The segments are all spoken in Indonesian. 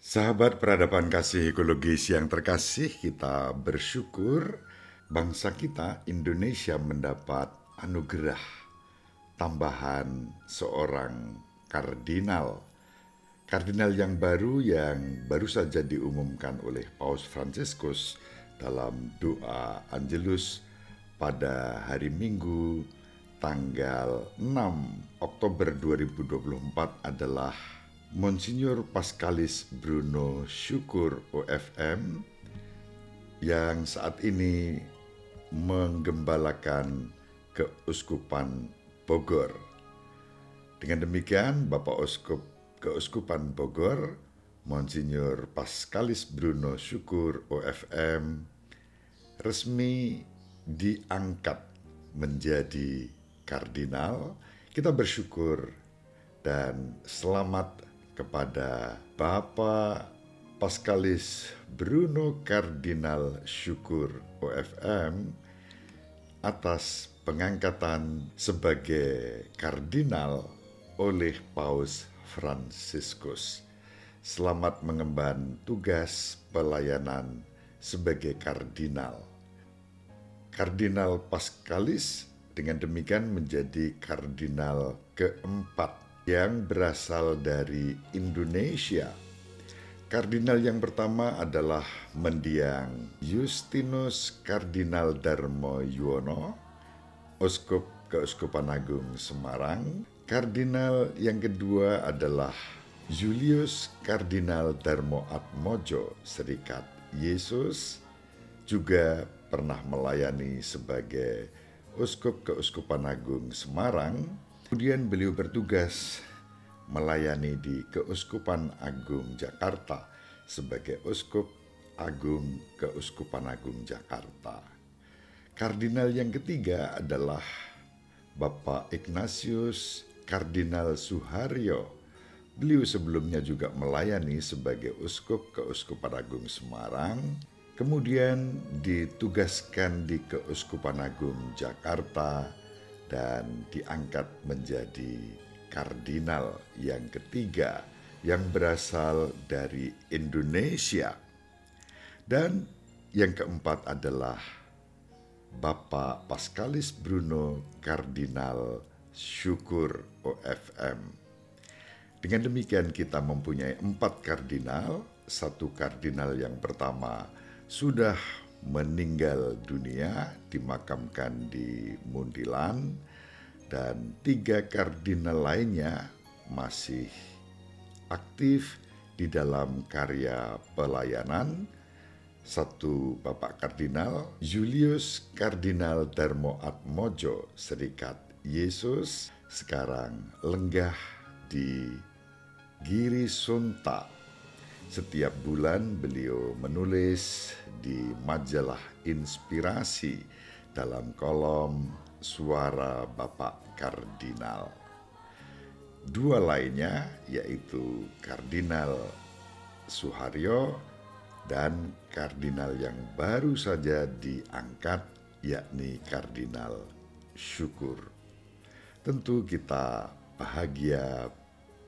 Sahabat peradaban kasih ekologis yang terkasih, kita bersyukur bangsa kita Indonesia mendapat anugerah tambahan seorang kardinal. Kardinal yang baru saja diumumkan oleh Paus Fransiskus dalam doa Angelus pada hari Minggu tanggal 6 Oktober 2024 adalah Monsinyur Pascalis Bruno Syukur OFM yang saat ini menggembalakan Keuskupan Bogor. Dengan demikian, Bapak Uskup Keuskupan Bogor, Monsinyur Pascalis Bruno Syukur OFM, resmi diangkat menjadi kardinal. Kita bersyukur dan selamat kepada Bapak Pascalis Bruno Kardinal Syukur OFM atas pengangkatan sebagai kardinal oleh Paus Fransiskus. Selamat mengemban tugas pelayanan sebagai kardinal. Kardinal Pascalis dengan demikian menjadi kardinal keempat yang berasal dari Indonesia. Kardinal yang pertama adalah mendiang Justinus Kardinal Darmo Yuwono, Uskup Keuskupan Agung Semarang. Kardinal yang kedua adalah Julius Kardinal Darmo Atmojo, Serikat Yesus, juga pernah melayani sebagai Uskup Keuskupan Agung Semarang. Kemudian beliau bertugas melayani di Keuskupan Agung Jakarta sebagai Uskup Agung Keuskupan Agung Jakarta. Kardinal yang ketiga adalah Bapak Ignatius Kardinal Suharyo. Beliau sebelumnya juga melayani sebagai Uskup Keuskupan Agung Semarang, kemudian ditugaskan di Keuskupan Agung Jakarta dan diangkat menjadi kardinal yang ketiga yang berasal dari Indonesia. Dan yang keempat adalah Bapak Pascalis Bruno Kardinal Syukur OFM. Dengan demikian kita mempunyai 4 kardinal. Satu kardinal yang pertama sudah meninggal dunia, dimakamkan di Muntilan, dan 3 kardinal lainnya masih aktif di dalam karya pelayanan. Satu Bapak Kardinal Julius Kardinal Darmo Atmojo, Serikat Yesus, sekarang lenggah di Giri Sunta. Setiap bulan beliau menulis di majalah Inspirasi dalam kolom Suara Bapak Kardinal. 2 lainnya yaitu Kardinal Suharyo dan kardinal yang baru saja diangkat yakni Kardinal Syukur. Tentu kita bahagia,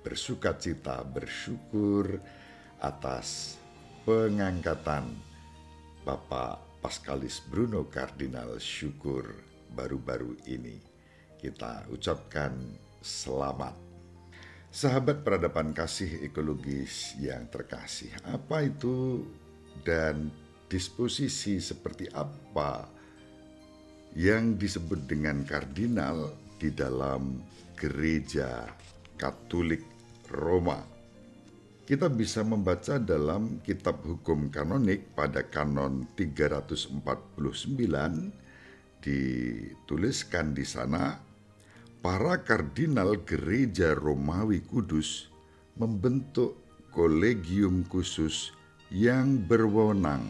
bersukacita, bersyukur atas pengangkatan Bapak Pascalis Bruno Kardinal Syukur baru-baru ini. Kita ucapkan selamat. Sahabat peradaban kasih ekologis yang terkasih, apa itu dan disposisi seperti apa yang disebut dengan kardinal di dalam Gereja Katolik Roma? Kita bisa membaca dalam kitab hukum kanonik pada kanon 349, dituliskan di sana, para kardinal gereja Romawi Kudus membentuk kolegium khusus yang berwenang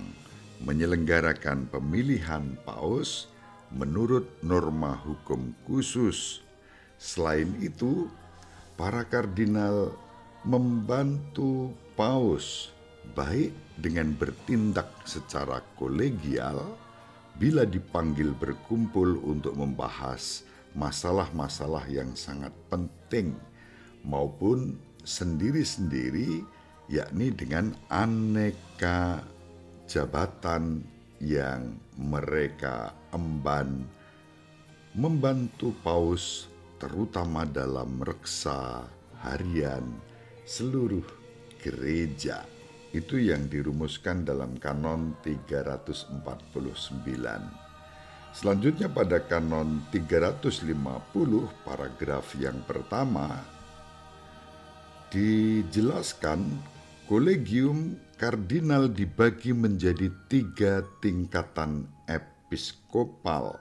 menyelenggarakan pemilihan paus menurut norma hukum khusus. Selain itu, para kardinal membantu paus baik dengan bertindak secara kolegial bila dipanggil berkumpul untuk membahas masalah-masalah yang sangat penting maupun sendiri-sendiri yakni dengan aneka jabatan yang mereka emban membantu paus terutama dalam reksa harian seluruh gereja. Itu yang dirumuskan dalam kanon 349. Selanjutnya pada kanon 350 paragraf yang pertama dijelaskan kolegium kardinal dibagi menjadi 3 tingkatan episkopal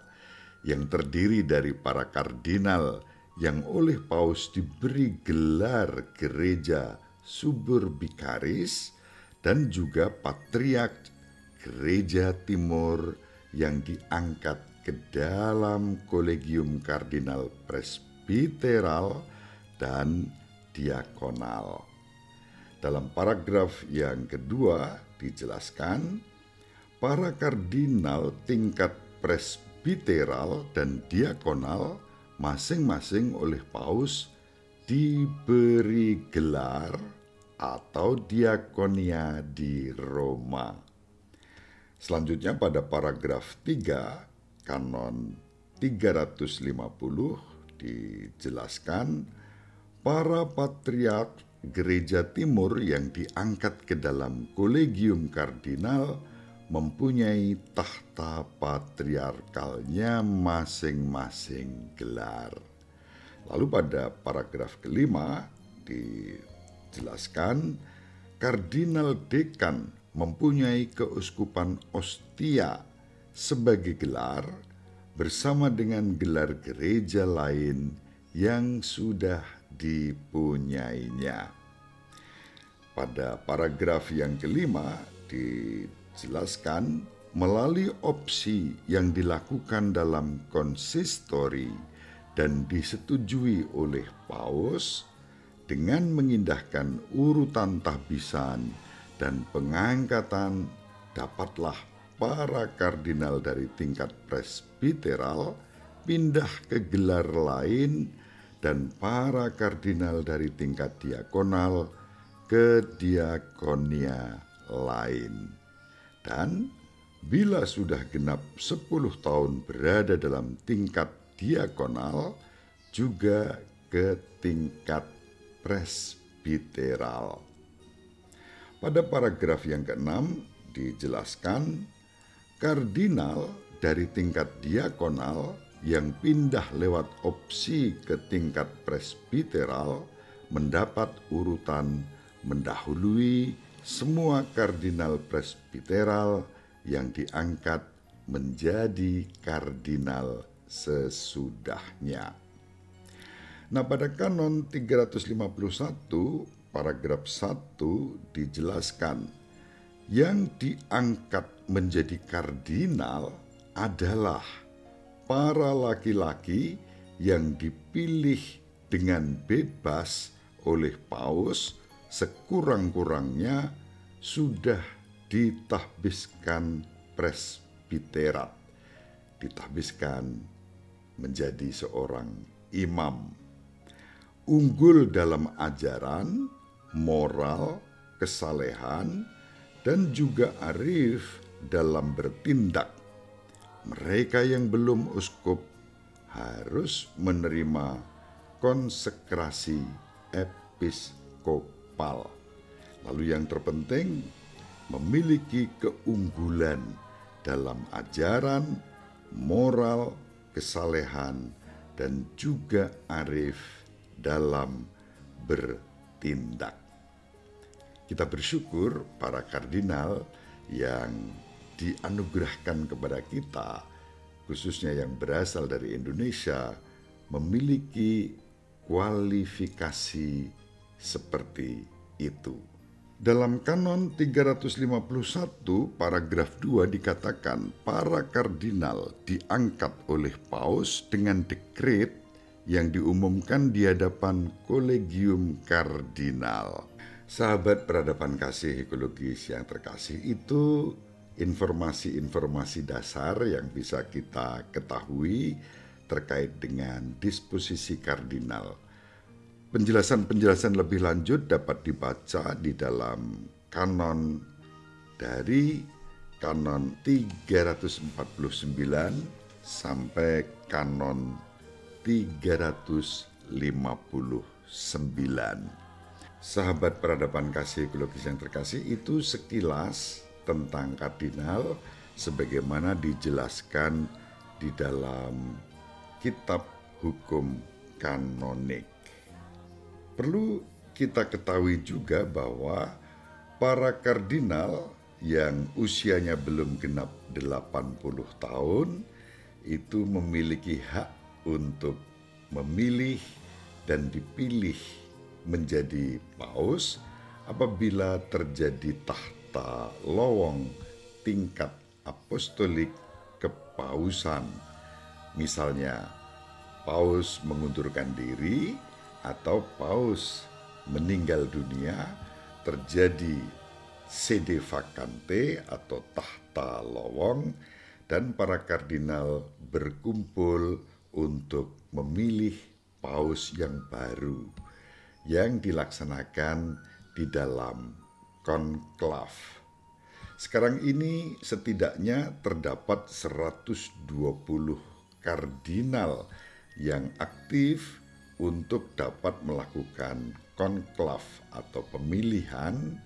yang terdiri dari para kardinal yang oleh paus diberi gelar gereja suburbikaris dan juga patriark gereja timur yang diangkat ke dalam kolegium kardinal presbiteral dan diakonal. Dalam paragraf yang kedua dijelaskan, para kardinal tingkat presbiteral dan diakonal masing-masing oleh paus diberi gelar atau diakonia di Roma. Selanjutnya pada paragraf 3 kanon 350 dijelaskan para patriark gereja timur yang diangkat ke dalam kolegium kardinal mempunyai tahta patriarkalnya masing-masing gelar. Lalu pada paragraf kelima dijelaskan kardinal dekan mempunyai keuskupan Ostia sebagai gelar bersama dengan gelar gereja lain yang sudah dipunyainya. Pada paragraf yang kelima dijelaskan melalui opsi yang dilakukan dalam konsistori dan disetujui oleh paus dengan mengindahkan urutan tahbisan dan pengangkatan, dapatlah para kardinal dari tingkat presbiteral pindah ke gelar lain dan para kardinal dari tingkat diakonal ke diakonia lain. Dan bila sudah genap 10 tahun berada dalam tingkat diakonal, juga ke tingkat presbiteral. Pada paragraf yang ke-6 dijelaskan kardinal dari tingkat diakonal yang pindah lewat opsi ke tingkat presbiteral mendapat urutan mendahului semua kardinal presbiteral yang diangkat menjadi kardinal sesudahnya. Nah, pada kanon 351 paragraf 1 dijelaskan yang diangkat menjadi kardinal adalah para laki-laki yang dipilih dengan bebas oleh paus sekurang-kurangnya sudah ditahbiskan presbiterat, ditahbiskan menjadi seorang imam, unggul dalam ajaran, moral, kesalehan, dan juga arif dalam bertindak. Mereka yang belum uskup harus menerima konsekrasi episkopal. Lalu yang terpenting, memiliki keunggulan dalam ajaran, moral, kesalehan, dan juga arif dalam bertindak. Kita bersyukur para kardinal yang dianugerahkan kepada kita, khususnya yang berasal dari Indonesia, memiliki kualifikasi seperti itu. Dalam kanon 351 paragraf 2 dikatakan para kardinal diangkat oleh paus dengan dekret yang diumumkan di hadapan kolegium kardinal. Sahabat peradaban kasih ekologis yang terkasih, itu informasi-informasi dasar yang bisa kita ketahui terkait dengan disposisi kardinal. Penjelasan-penjelasan lebih lanjut dapat dibaca di dalam kanon dari kanon 349 sampai kanon 359. Sahabat peradaban kasih ekologis yang terkasih, itu sekilas tentang kardinal sebagaimana dijelaskan di dalam kitab hukum kanonik. Perlu kita ketahui juga bahwa para kardinal yang usianya belum genap 80 tahun itu memiliki hak untuk memilih dan dipilih menjadi paus apabila terjadi tahta lowong tingkat apostolik kepausan. Misalnya, paus mengundurkan diri atau paus meninggal dunia, terjadi sede vacante atau tahta lowong, dan para kardinal berkumpul untuk memilih paus yang baru yang dilaksanakan di dalam konklav. Sekarang ini setidaknya terdapat 120 kardinal yang aktif untuk dapat melakukan konklav atau pemilihan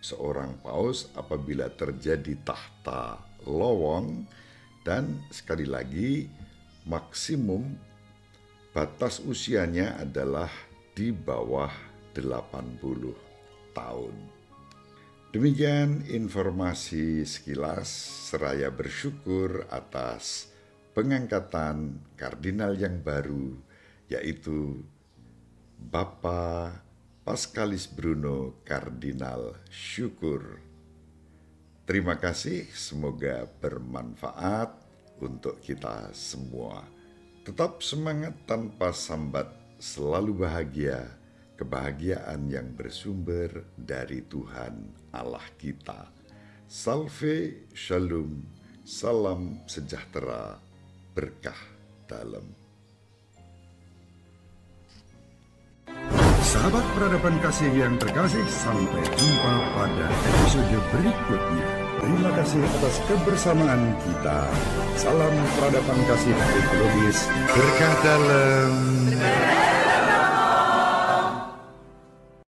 seorang paus apabila terjadi tahta lowong, dan sekali lagi maksimum batas usianya adalah di bawah 80 tahun. Demikian informasi sekilas, seraya bersyukur atas pengangkatan kardinal yang baru, yaitu Bapak Paskalis Bruno Kardinal Syukur. Terima kasih, semoga bermanfaat untuk kita semua. Tetap semangat tanpa sambat, selalu bahagia, kebahagiaan yang bersumber dari Tuhan Allah kita. Salve, shalom, salam sejahtera, berkah dalam. Sahabat peradaban kasih yang terkasih, sampai jumpa pada episode berikutnya. Terima kasih atas kebersamaan kita. Salam peradaban kasih ekologis, berkah dalam.